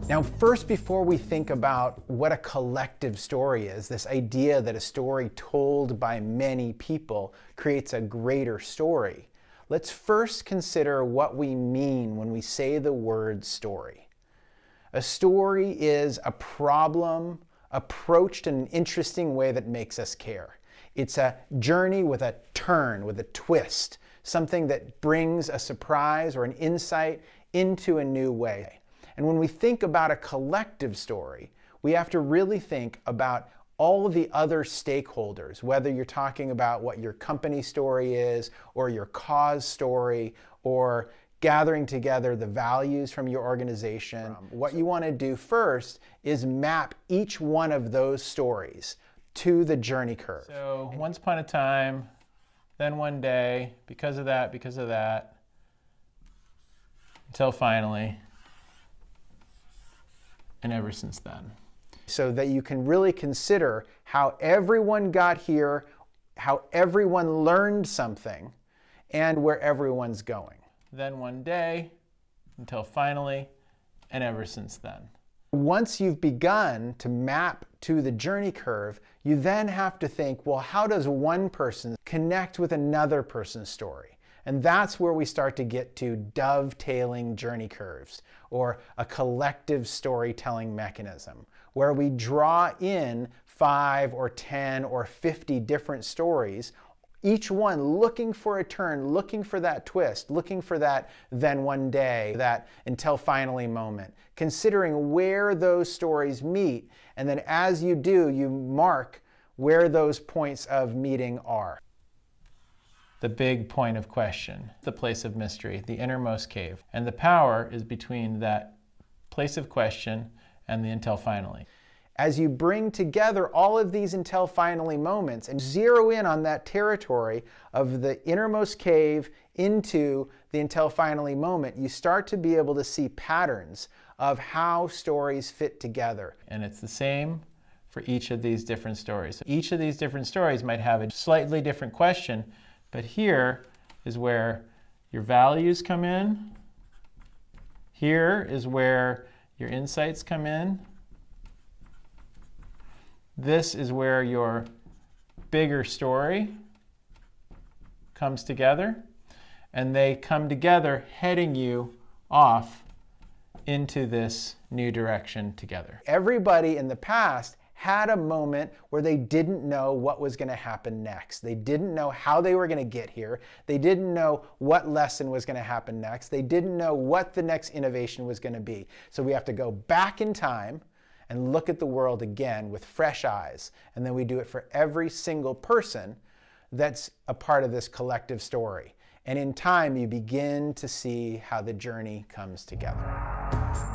Now, first, before we think about what a collective story is, this idea that a story told by many people creates a greater story, let's first consider what we mean when we say the word story. A story is a problem approached in an interesting way that makes us care. It's a journey with a turn, with a twist, something that brings a surprise or an insight into a new way. And when we think about a collective story, we have to really think about all of the other stakeholders, whether you're talking about what your company story is, or your cause story, or gathering together the values from your organization. What you want to do first is map each one of those stories to the journey curve. So once upon a time, then one day, because of that, until finally, and ever since then. So that you can really consider how everyone got here, how everyone learned something, and where everyone's going. Then one day, until finally, and ever since then. Once you've begun to map to the journey curve, you then have to think, well, how does one person connect with another person's story? And that's where we start to get to dovetailing journey curves, or a collective storytelling mechanism, where we draw in 5 or 10 or 50 different stories, each one looking for a turn, looking for that twist, looking for that then one day, that until finally moment, considering where those stories meet, and then as you do, you mark where those points of meeting are. The big point of question, the place of mystery, the innermost cave. And the power is between that place of question and the until finally. As you bring together all of these until finally moments and zero in on that territory of the innermost cave into the until finally moment, you start to be able to see patterns of how stories fit together. And it's the same for each of these different stories. Each of these different stories might have a slightly different question, but here is where your values come in. Here is where your insights come in. This is where your bigger story comes together. And they come together heading you off into this new direction together. Everybody in the past had a moment where they didn't know what was going to happen next. They didn't know how they were going to get here. They didn't know what lesson was going to happen next. They didn't know what the next innovation was going to be. So we have to go back in time and look at the world again with fresh eyes. And then we do it for every single person that's a part of this collective story. And in time, you begin to see how the journey comes together.